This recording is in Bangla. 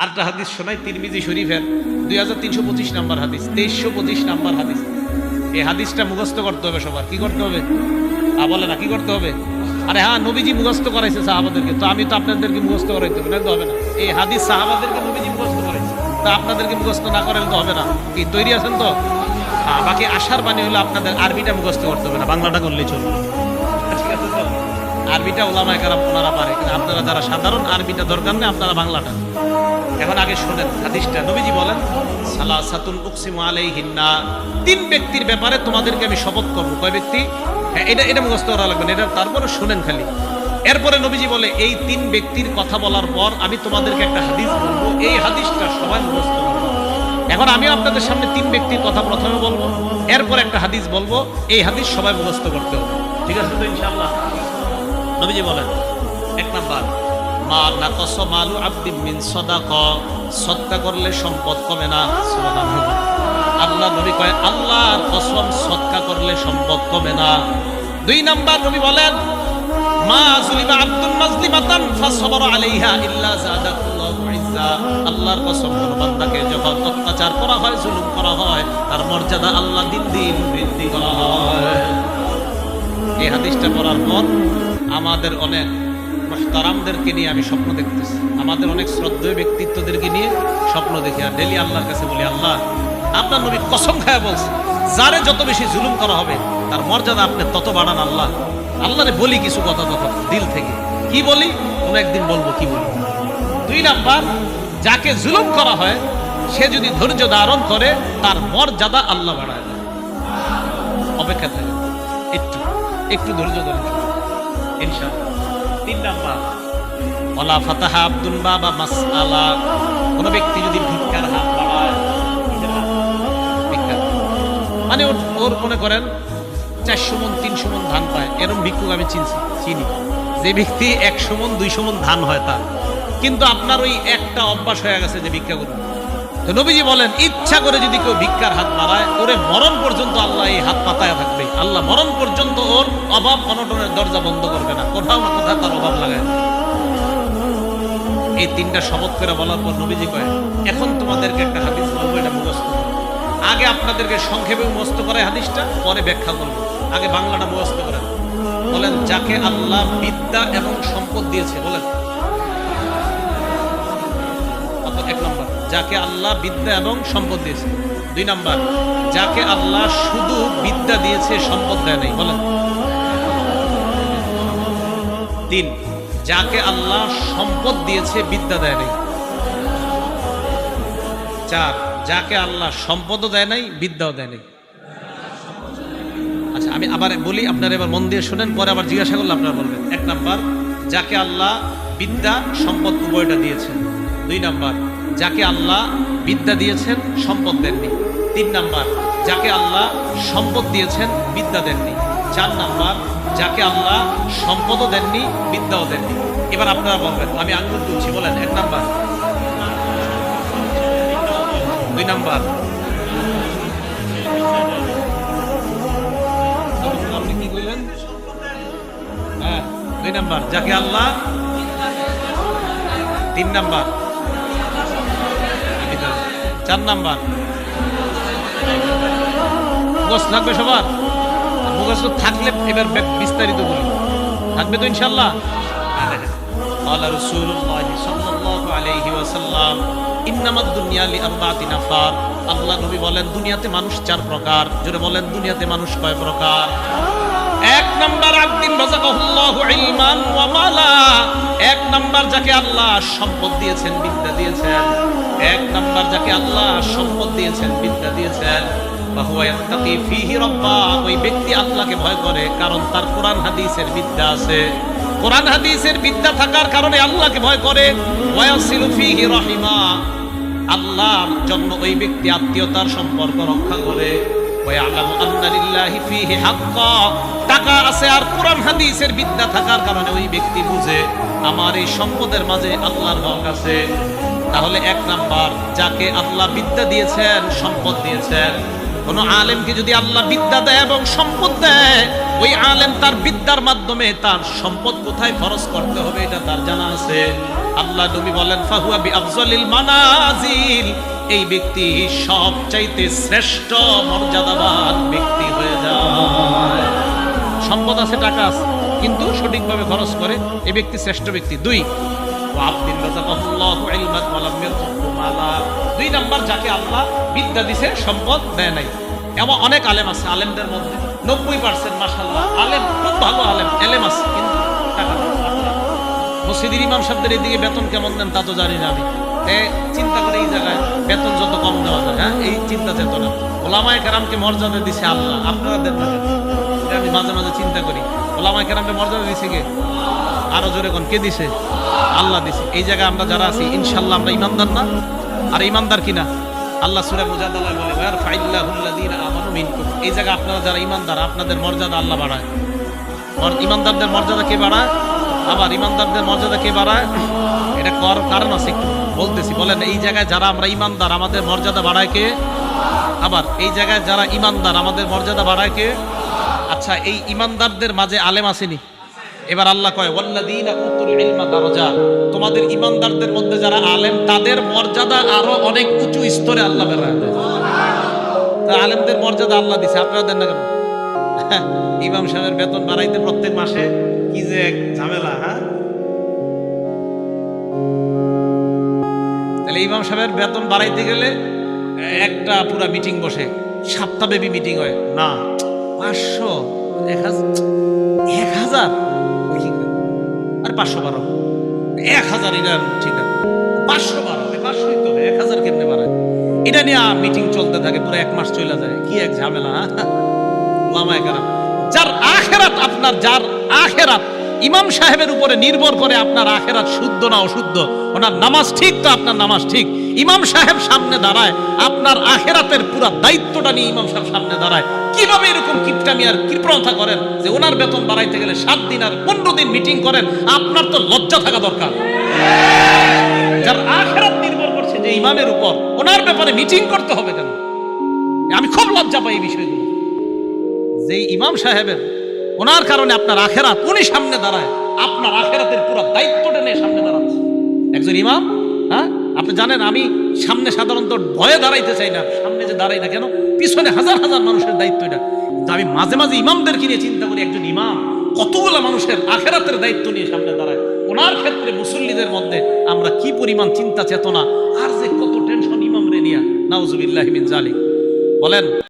আরেকটা হাদিস শোনাই, তিরমিজি শরীফের 2325 নম্বর হাদিস, 2325 নম্বর হাদিস। এই হাদিসটা মুখস্থ করতে হবে সবার। কি করতে হবে? বলে না কি করতে হবে? আরে হ্যাঁ, নবীজি মুখস্থ করাইছে সাহাবাদেরকে, তো আমি তো আপনাদেরকে মুখস্থ করাইতে হবে না, তো হবে না। এই হাদিস সাহাবাদেরকে নবীজি মুখস্থ করাইছে, তা আপনাদেরকে মুখস্থ না করালে তো হবে না। কি তৈরি আছেন তো? বাকি আশার বাণী হলো আপনাদের আরবিটা মুখস্থ করতে হবে না, বাংলাটা করলেই চলবে। ঠিক আছে তো? আরবিটা ওলামায়ে কেরাম ওনারা পারে, কিন্তু আপনারা যারা সাধারণ আরবিটা দরকার নেই, আপনারা বাংলাটা। এখন আগে শোনেন হাদিসটা। নবীজি বলেন, সালাসাতুন উকসিমু আলাইহিন্না, তিন ব্যক্তির ব্যাপারে তোমাদেরকে আমি শপথ করব। কয় ব্যক্তি? হ্যাঁ, এটা মুখস্থ করা লাগবে না, এটা তারপরে শুনেন খালি। এরপরে নবীজি বলে, এই তিন ব্যক্তির কথা বলার পর আমি তোমাদেরকে একটা হাদিস বলবো, এই হাদিসটা সবাই মুখস্থ করবে। এখন আমি আপনাদের সামনে তিন ব্যক্তির কথা প্রথমে বলবো, এরপর একটা হাদিস বলবো, এই হাদিস সবাই মুখস্থ করতে হবে। ঠিক আছে তো ইনশাআল্লাহ? নবীজি বলেন, এক নাম্বার, মা নাকাস মালু আবদিন মিন সাদাকা, সদকা করলে সম্পদ কমে না। সুবহানাল্লাহ। আল্লাহ নবী কয়, আল্লাহর কসম, সদকা করলে সম্পদ কমে না। দুই নাম্বার নবী বলেন, মা যুলিমা আবদুন মাজলিমাতান ফাসবারা আলাইহা ইল্লা যাদাকুল্লাহু ইজ্জা, আল্লাহর কসম, কোন বান্দাকে যখন অত্যাচার করা হয়, জুলুম করা হয়, তার মর্যাদা আল্লাহ দিন দিন বৃদ্ধি করা হয়। এই হাদিসটা পড়ার পর আমাদের অনেক মুহতারামদেরকে নিয়ে আমি স্বপ্ন দেখতেছি, আমাদের অনেক শ্রদ্ধেয় ব্যক্তিত্বদেরকে নিয়ে স্বপ্ন দেখি, আর ডেলি আল্লাহর কাছে বলি, আল্লাহ, আপনার নবী কসম খায়া বলছে, যারে যত বেশি জুলুম করা হবে তার মর্যাদা আপনি তত বাড়ান। আল্লাহ, আল্লাহরে বলি কিছু কথা তখন দিল থেকে। কি বলি? কোন একদিন বলবো কি বলি। দুই নাম্বার, যাকে জুলুম করা হয় সে যদি ধৈর্য ধারণ করে, তার মর্যাদা আল্লাহ বাড়ায় দেয়। অপেক্ষা থাকে, একটু ধৈর্য ধরুন ইনশাআল্লাহ। তিন নাম্বার, ওয়ালা ফাতাহা আব্দুন বাবা মাসআলা, কোন ব্যক্তি যদি ভিক্ষার হাত বাড়ায়, ভিক্ষা মানে ওর মনে করেন 400 মণ 300 মণ ধান পায়, এরকম ভিক্ষুক আমি চিনি, যে ব্যক্তি 100 মণ 200 মণ ধান হয় তার, কিন্তু আপনার ওই একটা অভ্যাস হয়ে গেছে যে ভিক্ষা করুন। তো নবীজি বলেন, ইচ্ছা করে যদি কেউ ভিক্ষার হাত বাড়ায়, ওরে মরণ পর্যন্ত আল্লাহ এই হাত পাতায় থাকবে। আল্লাহ মরণ পর্যন্ত ওর অভাব অনটনের দরজা বন্ধ করবে না, কোথাও না কোথাও তার অভাব লাগায়। এই তিনটা শপথ করে বলার পর নবীজি কয়, এখন তোমাদেরকে একটা হাদিস বলবো, এটা মুখস্থ করো। আগে আপনাদেরকে সংক্ষেপে মুখস্থ করে হাদিসটা, পরে ব্যাখ্যা করবো। আগে বাংলাটা মুখস্থ করেন। বলেন, যাকে আল্লাহ বিদ্যা এবং সম্পদ দিয়েছে, বলেন। এক নম্বর, যাকে আল্লাহ বিদ্যা এবং সম্পদ দিয়েছে। দুই নাম্বার, যাকে আল্লাহ শুধু বিদ্যা দিয়েছে, সম্পদ দেয় নাই, বলেন। তিন, যাকে আল্লাহ সম্পদ দিয়েছে, বিদ্যা দেয় নাই। চার, যাকে আল্লাহ সম্পদও দেয় নাই, বিদ্যাও দেয় নাই। আচ্ছা, আমি আবার বলি, আপনারা এবার মন দিয়ে শুনেন, পরে আবার জিজ্ঞাসা করলে আপনারা বলবেন। এক নাম্বার, যাকে আল্লাহ বিদ্যা সম্পদ উভয়টা দিয়েছেন। দুই নাম্বার, যাকে আল্লাহ বিদ্যা দিয়েছেন, সম্পদ দেননি। তিন নাম্বার, যাকে আল্লাহ সম্পদ দিয়েছেন, বিদ্যা দেননি। চার নাম্বার, যাকে আল্লাহ সম্পদও দেননি, বিদ্যাও দেননি। এবার আপনারা বলবেন, আমি আঙ্গুল তুলছি, বলেন। এক নাম্বার, দুই নাম্বার, আপনি কি কইলেন? হ্যাঁ, দুই নাম্বার, যাকে আল্লাহ। তিন নাম্বার, চার নাম্বার। মুখস্থ থাকবে সবার? মুখস্থ থাকলে এবার বিস্তারিত বলি, থাকবে তো ইনশাআল্লাহ? قال رسول الله صلى الله عليه وسلم ইন্নামাদ দুনিয়া লিআরবাতি নাফার, আল্লাহ নবী বলেন, দুনিয়াতে মানুষ 4 প্রকার। জোরে বলেন, দুনিয়াতে মানুষ কয় প্রকার? এক নাম্বার, আব্দিন রাযাকাহুল্লাহু ইলমান ওয়া মালা, এক নাম্বার যাকে আল্লাহ সম্পদ দিয়েছেন, বিদ্যা দিয়েছেন। এক নাম্বার, যাকে আল্লাহ সম্পদ দিয়েছেন, বিদ্যা দিয়েছেন, ফাহুয়া ইয়াত্তাকি ফীহি রাব্বা, ওই ব্যক্তি আল্লাহকে ভয় করে, কারণ তার কোরআন হাদিসের বিদ্যা আছে। কোরআন হাদিসের বিদ্যা থাকার কারণে আল্লাহকে ভয় করে। ওয়ায়াসিলু ফীহি রাহিমা, আল্লাহর জন্য ওই ব্যক্তি আত্মীয়তার সম্পর্ক রক্ষা করে। ওয়ায়ালামু আন্না লিল্লাহি ফীহি হাক্কা, টাকা আছে আর কোরআন হাদিসের বিদ্যা থাকার কারণে ওই ব্যক্তি বুঝে আমার এই সম্পদের মাঝে আল্লাহর হক আছে। তাহলে এক নাম্বার, যাকে আল্লাহ বিদ্যা দিয়েছেন, সম্পদ দিয়েছেন। কোন আলেমকে যদি আল্লাহ বিদ্যা দেয় এবং সম্পদ দেয়, ওই আলেম তার বিদ্যার মাধ্যমে তার সম্পদ কোথায় খরচ করতে হবে এটা তার জানা আছে। আল্লাহ নবী বলেন ফাহুয়া বিআফজালিল মানাজিল, এই ব্যক্তি সবচাইতে শ্রেষ্ঠ মর্যাদাবান ব্যক্তি হয়ে যায়। সম্পদ আছে, টাকা আছে, কিন্তু সঠিকভাবে খরচ করে, এই ব্যক্তি শ্রেষ্ঠ ব্যক্তি। দুই নাম্বার, যাকে আল্লাহ বিদ্যা দিছে সম্পদ দেয় নাই। এমন অনেক আলেম আছে, আলেমদের মধ্যে 90% মাশাআল্লাহ আলেম, খুব ভালো আলেম, এলেম আছে, কিন্তু টাকা নেই। মসজিদের ইমাম সাহেবদের এদিকে বেতন কেমন দেন তা তো জানি না আমি। চিন্তা করে এই জায়গায় বেতন যত কম দেওয়া যায়, হ্যাঁ, এই চিন্তা চেতনা। ওলামায়ে কেরামকে মর্যাদা দিছে আল্লাহ, আপনারা দেন না? এটা আমি মাঝে মাঝে চিন্তা করি। ওলামায়ে কেরামকে মর্যাদা দিছে কে? আরো জোরে কোন, কে দিছে? আল্লাহ দিছে। এই জায়গায় আমরা যারা আছি ইনশাআল্লাহ আমরা ইমানদার না? আর ইমানদার কিনা? আল্লাহ সূরা মুজাদালায় বলে ইয়ারফাইল্লাহুল্লাযীনা আমানু মিনকুম। এই জায়গায় আপনারা যারা ইমানদার, আপনাদের মর্যাদা আল্লাহ বাড়ায়। ইমানদারদের মর্যাদা কে বাড়ায়? আবার ইমানদারদের মর্যাদা কে বাড়ায়? এটা কারণ আছে, বলতেছি। বলেন, এই জায়গায় যারা আমরা ইমানদার, আমাদের মর্যাদা বাড়ায় কে? আবার এই জায়গায় যারা ইমানদার, আমাদের মর্যাদা বাড়ায় কে? আচ্ছা, এই ইমানদারদের মাঝে আলেম আসেনি? এবার আল্লাহ কয় ওয়াল্লাযীনা উতুল ইলমা দারাজাত, তোমাদের ইমানদারদের মধ্যে যারা আলেম তাদের মর্যাদা আরো অনেক উঁচু স্তরে আল্লাহ বাড়ায় দেয়। তা আলেমদের মর্যাদা আল্লাহ দিছে, আপনারা দেন না কেন? ইমাম সাহেবের বেতন বাড়াইতে প্রত্যেক মাসে কি যে এক ঝামেলা। হ্যাঁ, তাহলে ইমাম সাহেবের বেতন বাড়াইতে গেলে একটা পুরা মিটিং বসে, সপ্তাহব্যাপী মিটিং হয় না। 500, 1000 আর 512, 1000, এটা ঠিক আছে। 512, 500 তো 1000 কেমনে বাড়ায়? এটা নিয়ে মিটিং চলতে থাকে, পুরো 1 মাস চলে যায়। কি এক ঝামেলা। ওলামায়ে কেরাম, যার আখেরাত, আপনার যার আখেরাত ইমাম সাহেবের উপরে নির্ভর করে, আপনার আখেরাত শুদ্ধ না অশুদ্ধ, ওনার নামাজ ঠিক তো আপনার নামাজ ঠিক। ইমাম সাহেব সামনে দাঁড়ায়, আপনার আখেরাতের পুরো দায়িত্বটা নিয়ে ইমাম সাহেব সামনে দাঁড়ায়। কিভাবে এরকম কিপটামি আর কৃপণতা করেন যে ওনার বেতন বাড়াইতে গেলে 7 দিন আর 15 দিন মিটিং করেন? আপনার তো লজ্জা থাকা দরকার। যার আখেরাত নির্ভর করছে যে ইমামের উপর, ওনার ব্যাপারে মিটিং করতে হবে কেন? আমি খুব লজ্জা পাই এই বিষয়গুলো। যে ইমাম সাহেবের, ওনার কারণে আপনার আখেরাত, উনি সামনে দাঁড়ায়, আপনার আখেরাতের পুরো দায়িত্বটা নিয়ে সামনে দাঁড়াচ্ছে একজন ইমাম। হ্যাঁ, আপনি জানেন আমি সামনে সাধারণত ভয়ে দাঁড়াইতে চাই না, সামনে যে দাঁড়াই না কেন, পিছনে হাজার হাজার মানুষের দায়িত্ব এটা। কিন্তু আমি মাঝে মাঝে ইমামদেরকে নিয়ে চিন্তা করি, একজন ইমাম কতগুলো মানুষের আখেরাতের দায়িত্ব নিয়ে সামনে দাঁড়ায়। ওনার ক্ষেত্রে মুসল্লিদের মধ্যে আমরা কি পরিমাণ চিন্তা চেতনা আর যে কত টেনশন ইমাম রে নিয়া, নাউজুবিল্লাহি মিন জালিক। বলেন।